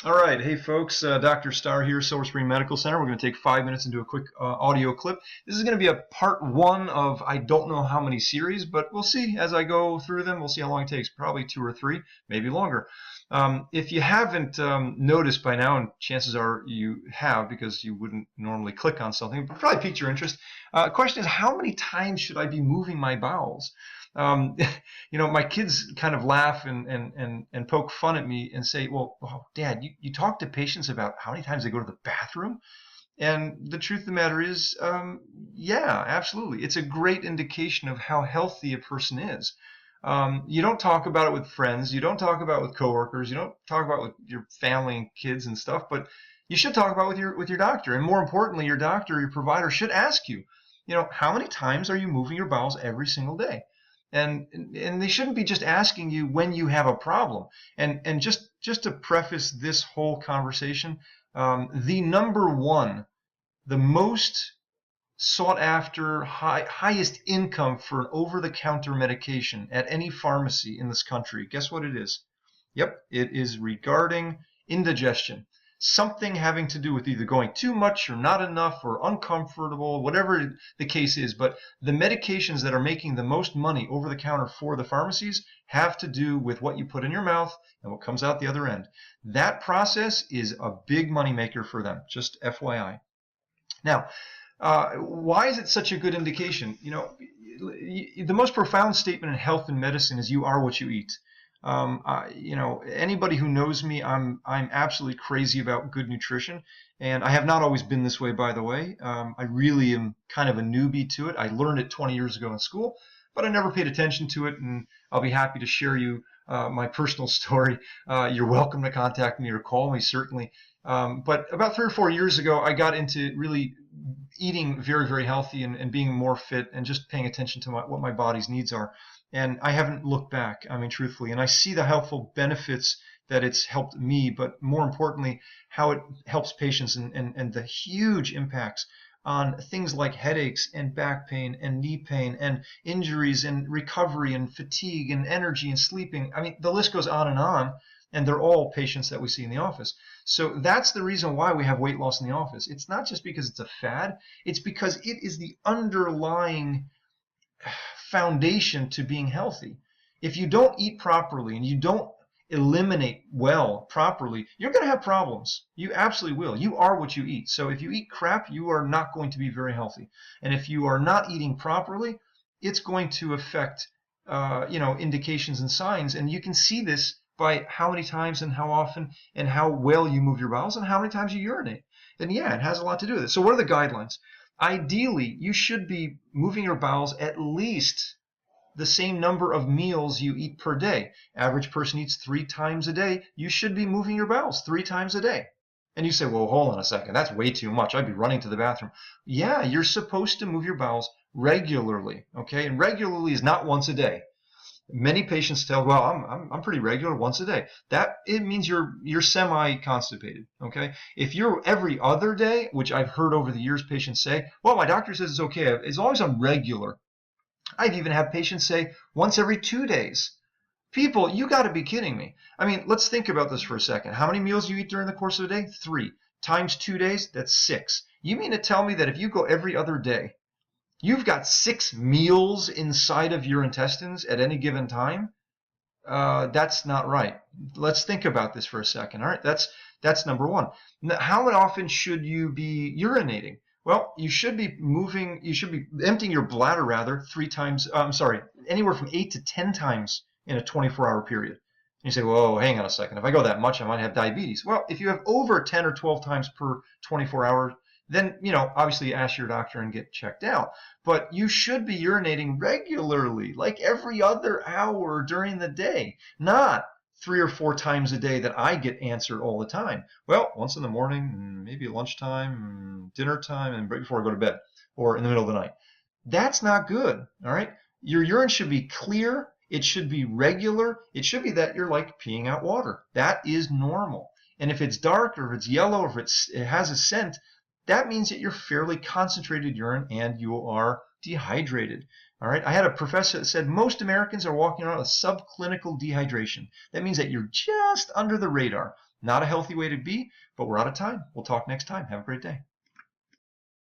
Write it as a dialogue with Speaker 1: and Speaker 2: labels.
Speaker 1: All right, hey folks, Dr. Starr here, Silver Spring Medical Center. We're going to take 5 minutes and do a quick audio clip. This is going to be a part one of I don't know how many series, but we'll see as I go through them. We'll see how long it takes, probably 2 or 3, maybe longer. If you haven't noticed by now, and chances are you have because you wouldn't normally click on something, but probably piqued your interest. The question is, how many times should I be moving my bowels? My kids kind of laugh and poke fun at me and say, well, Dad, you talk to patients about how many times they go to the bathroom? And the truth of the matter is, yeah, absolutely. It's a great indication of how healthy a person is. You don't talk about it with friends. You don't talk about it with coworkers. You don't talk about it with your family and kids and stuff, but you should talk about it with your doctor. And more importantly, your doctor, your provider should ask you, how many times are you moving your bowels every single day? And they shouldn't be just asking you when you have a problem. And just to preface this whole conversation, the number one, the most sought after, highest income for an over-the-counter medication at any pharmacy in this country, guess what it is? Yep, it is regarding indigestion. Something having to do with either going too much or not enough or uncomfortable, whatever the case is. But the medications that are making the most money over the counter for the pharmacies have to do with what you put in your mouth and what comes out the other end. That process is a big money maker for them, just FYI. Now, why is it such a good indication? The most profound statement in health and medicine is you are what you eat. Anybody who knows me, I'm absolutely crazy about good nutrition, and I have not always been this way, by the way. I really am kind of a newbie to it. I learned it 20 years ago in school, but I never paid attention to it, and I'll be happy to share you my personal story. You're welcome to contact me or call me, certainly. But about 3 or 4 years ago, I got into really eating very, very healthy and being more fit and just paying attention to what my body's needs are. And I haven't looked back, truthfully. And I see the helpful benefits that it's helped me, but more importantly, how it helps patients and the huge impacts on things like headaches and back pain and knee pain and injuries and recovery and fatigue and energy and sleeping. The list goes on, and they're all patients that we see in the office. So that's the reason why we have weight loss in the office. It's not just because it's a fad. It's because it is the underlying foundation to being healthy. If you don't eat properly and you don't eliminate well properly, you're going to have problems. You absolutely will. You are what you eat. So if you eat crap, you are not going to be very healthy. And if you are not eating properly, it's going to affect indications and signs. And you can see this by how many times and how often and how well you move your bowels and how many times you urinate. And yeah, it has a lot to do with it. So what are the guidelines? Ideally, you should be moving your bowels at least the same number of meals you eat per day. Average person eats 3 times a day. You should be moving your bowels 3 times a day. And you say, well, hold on a second. That's way too much. I'd be running to the bathroom. Yeah, you're supposed to move your bowels regularly, okay? And regularly is not once a day. Many patients tell, well, I'm pretty regular once a day. That it means you're semi-constipated. Okay. If you're every other day, which I've heard over the years patients say, well, my doctor says it's okay as long as I'm regular. I've even had patients say once every 2 days. People, you got to be kidding me. Let's think about this for a second. How many meals you eat during the course of a day? 3 times 2 days. That's 6. You mean to tell me that if you go every other day, you've got 6 meals inside of your intestines at any given time? That's not right. Let's think about this for a second. All right, that's number one. Now, how often should you be urinating? Well, you should be emptying your bladder rather 3 times. Anywhere from 8 to 10 times in a 24-hour period. And you say, whoa, hang on a second. If I go that much, I might have diabetes. Well, if you have over 10 or 12 times per 24 hours, then, obviously ask your doctor and get checked out. But you should be urinating regularly, like every other hour during the day, not 3 or 4 times a day that I get answered all the time. Well, once in the morning, maybe at lunchtime, dinner time, and right before I go to bed, or in the middle of the night. That's not good, all right? Your urine should be clear. It should be regular. It should be that you're like peeing out water. That is normal. And if it's dark or if it's yellow or if it has a scent, that means that you're fairly concentrated urine and you are dehydrated. All right. I had a professor that said most Americans are walking around with subclinical dehydration. That means that you're just under the radar. Not a healthy way to be, but we're out of time. We'll talk next time. Have a great day.